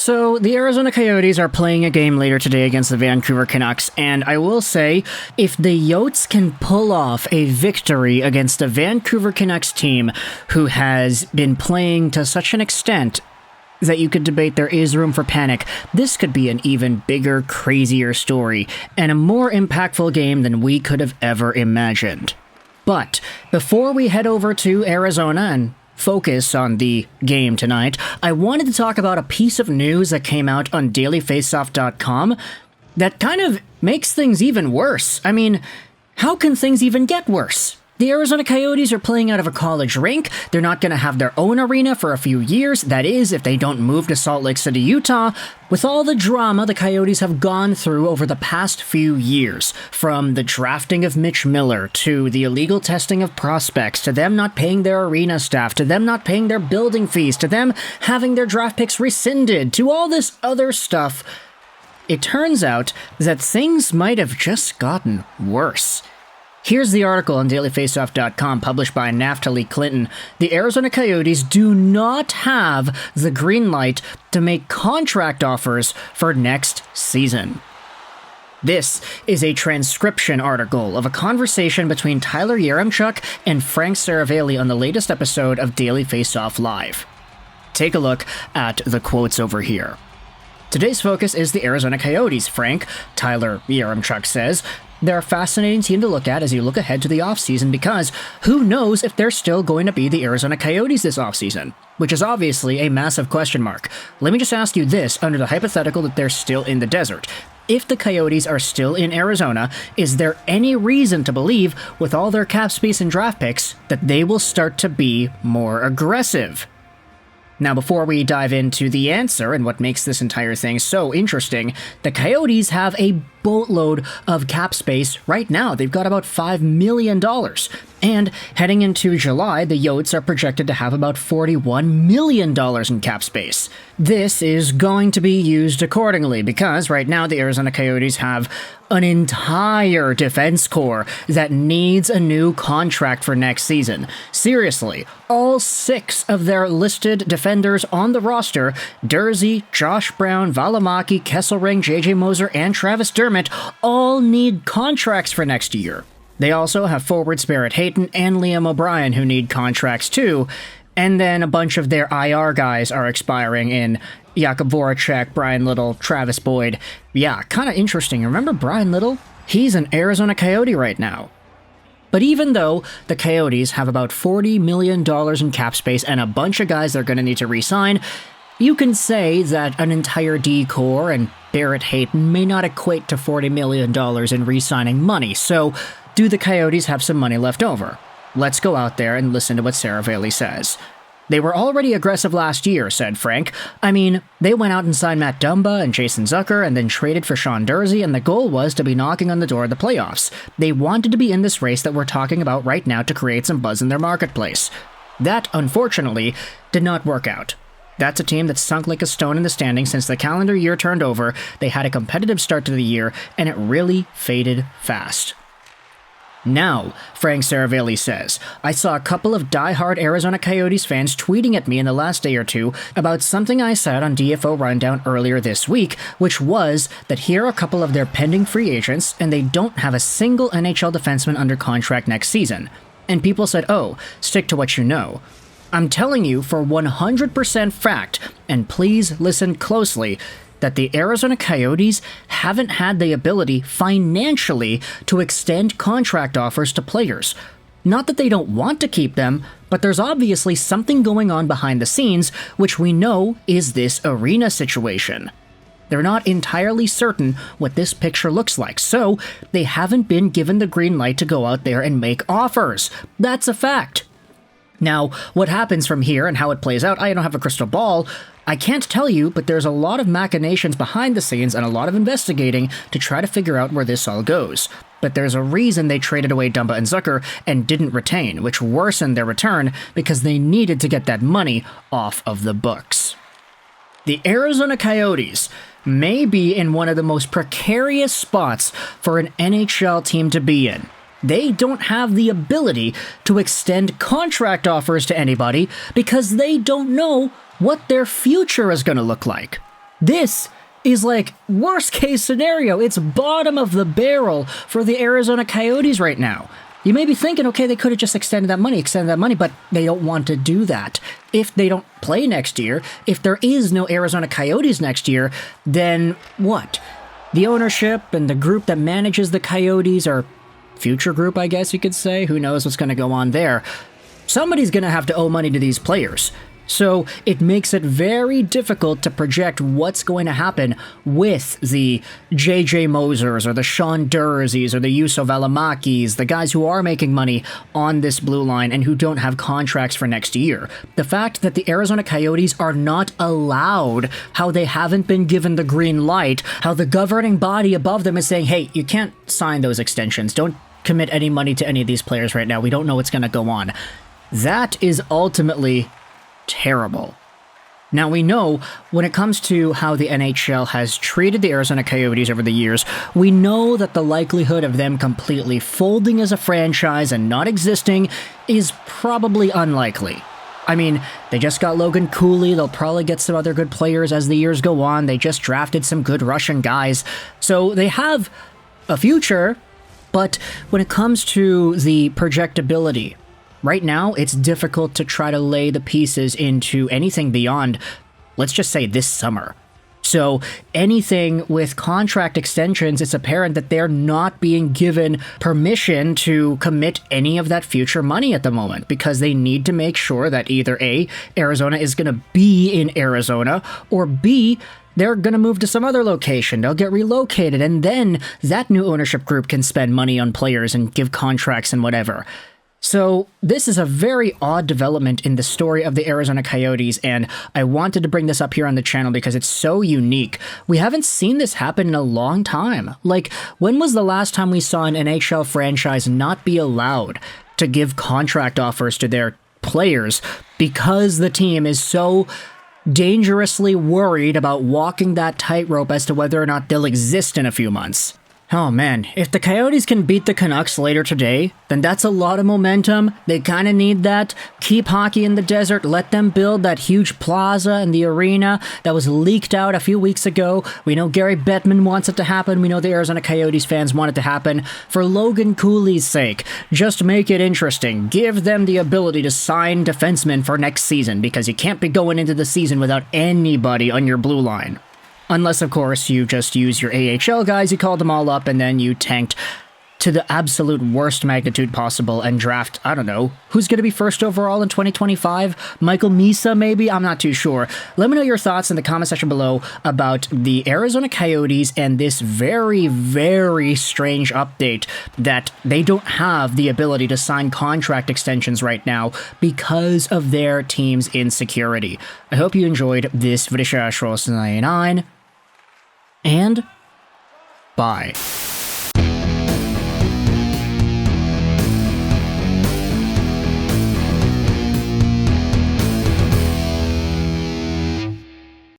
So, the Arizona Coyotes are playing a game later today against the Vancouver Canucks, and I will say, if the Yotes can pull off a victory against a Vancouver Canucks team who has been playing to such an extent that you could debate there is room for panic, this could be an even bigger, crazier story, and a more impactful game than we could have ever imagined. But, before we head over to Arizona and focus on the game tonight, I wanted to talk about a piece of news that came out on dailyfaceoff.com that kind of makes things even worse. I mean, how can things even get worse? The Arizona Coyotes are playing out of a college rink. They're not going to have their own arena for a few years. That is, if they don't move to Salt Lake City, Utah. With all the drama the Coyotes have gone through over the past few years, from the drafting of Mitch Miller, to the illegal testing of prospects, to them not paying their arena staff, to them not paying their building fees, to them having their draft picks rescinded, to all this other stuff, it turns out that things might have just gotten worse. Here's the article on dailyfaceoff.com published by Naftali Clinton. The Arizona Coyotes do not have the green light to make contract offers for next season. This is a transcription article of a conversation between Tyler Yaremchuk and Frank Saravalli on the latest episode of Daily Faceoff Live. Take a look at the quotes over here. Today's focus is the Arizona Coyotes, Frank, Tyler Yaremchuk says. They're a fascinating team to look at as you look ahead to the offseason because who knows if they're still going to be the Arizona Coyotes this offseason, which is obviously a massive question mark. Let me just ask you this under the hypothetical that they're still in the desert. If the Coyotes are still in Arizona, is there any reason to believe, with all their cap space and draft picks, that they will start to be more aggressive? Now, before we dive into the answer and what makes this entire thing so interesting, the Coyotes have a boatload of cap space right now. They've got about $5 million. And heading into July, the Yotes are projected to have about $41 million in cap space. This is going to be used accordingly because right now the Arizona Coyotes have an entire defense core that needs a new contract for next season. Seriously, all 6 of their listed defenders on the roster, Durzi, Josh Brown, Valimaki, Kesselring, JJ Moser, and Travis Dermott, all need contracts for next year. They also have forwards Barrett Hayton and Liam O'Brien who need contracts too, and then a bunch of their IR guys are expiring in Jakub Voracek, Brian Little, Travis Boyd. Yeah, kind of interesting. Remember Brian Little? He's an Arizona Coyote right now. But even though the Coyotes have about $40 million in cap space and a bunch of guys they're going to need to re-sign, you can say that an entire D-core and Barrett Hayton may not equate to $40 million in re-signing money, so do the Coyotes have some money left over? Let's go out there and listen to what Saravalli says. They were already aggressive last year, said Frank. I mean, they went out and signed Matt Dumba and Jason Zucker and then traded for Sean Durzi, and the goal was to be knocking on the door of the playoffs. They wanted to be in this race that we're talking about right now to create some buzz in their marketplace. That, unfortunately, did not work out. That's a team that's sunk like a stone in the standings since the calendar year turned over. They had a competitive start to the year, and it really faded fast. Now, Frank Saravalli says, I saw a couple of die-hard Arizona Coyotes fans tweeting at me in the last day or two about something I said on DFO Rundown earlier this week, which was that here are a couple of their pending free agents, and they don't have a single NHL defenseman under contract next season. And people said, oh, stick to what you know. I'm telling you for 100% fact, and please listen closely, that the Arizona Coyotes haven't had the ability financially to extend contract offers to players. Not that they don't want to keep them, but there's obviously something going on behind the scenes, which we know is this arena situation. They're not entirely certain what this picture looks like, so they haven't been given the green light to go out there and make offers. That's a fact. Now, what happens from here and how it plays out, I don't have a crystal ball. I can't tell you, but there's a lot of machinations behind the scenes and a lot of investigating to try to figure out where this all goes. But there's a reason they traded away Dumba and Zucker and didn't retain, which worsened their return because they needed to get that money off of the books. The Arizona Coyotes may be in one of the most precarious spots for an NHL team to be in. They don't have the ability to extend contract offers to anybody because they don't know what their future is going to look like. This is like worst case scenario. It's bottom of the barrel for the Arizona Coyotes right now. You may be thinking, okay, they could have just extended that money, but they don't want to do that. If they don't play next year, if there is no Arizona Coyotes next year, then what? The ownership and the group that manages the Coyotes, or future group, I guess you could say, who knows what's going to go on there, somebody's going to have to owe money to these players. So it makes it very difficult to project what's going to happen with the J.J. Mosers or the Sean Durzies or the Yusuf Alamakis, the guys who are making money on this blue line and who don't have contracts for next year. The fact that the Arizona Coyotes are not allowed, how they haven't been given the green light, how the governing body above them is saying, hey, you can't sign those extensions. Don't commit any money to any of these players right now. We don't know what's going to go on. That is ultimately terrible. Now, we know when it comes to how the NHL has treated the Arizona Coyotes over the years, we know that the likelihood of them completely folding as a franchise and not existing is probably unlikely. I mean, they just got Logan Cooley, they'll probably get some other good players as the years go on, they just drafted some good Russian guys, so they have a future, but when it comes to the projectability, right now, it's difficult to try to lay the pieces into anything beyond, let's just say, this summer. So anything with contract extensions, it's apparent that they're not being given permission to commit any of that future money at the moment because they need to make sure that either A, Arizona is going to be in Arizona, or B, they're going to move to some other location. They'll get relocated, and then that new ownership group can spend money on players and give contracts and whatever. So this is a very odd development in the story of the Arizona Coyotes, and I wanted to bring this up here on the channel because it's so unique. We haven't seen this happen in a long time. Like, when was the last time we saw an NHL franchise not be allowed to give contract offers to their players because the team is so dangerously worried about walking that tightrope as to whether or not they'll exist in a few months? Oh man, if the Coyotes can beat the Canucks later today, then that's a lot of momentum. They kind of need that. Keep hockey in the desert, let them build that huge plaza and the arena that was leaked out a few weeks ago. We know Gary Bettman wants it to happen. We know the Arizona Coyotes fans want it to happen. For Logan Cooley's sake, just make it interesting. Give them the ability to sign defensemen for next season, because you can't be going into the season without anybody on your blue line. Unless, of course, you just use your AHL guys, you called them all up, and then you tanked to the absolute worst magnitude possible and draft, I don't know, who's going to be first overall in 2025? Michael Misa, maybe? I'm not too sure. Let me know your thoughts in the comment section below about the Arizona Coyotes and this very, very strange update that they don't have the ability to sign contract extensions right now because of their team's insecurity. I hope you enjoyed this video, and bye.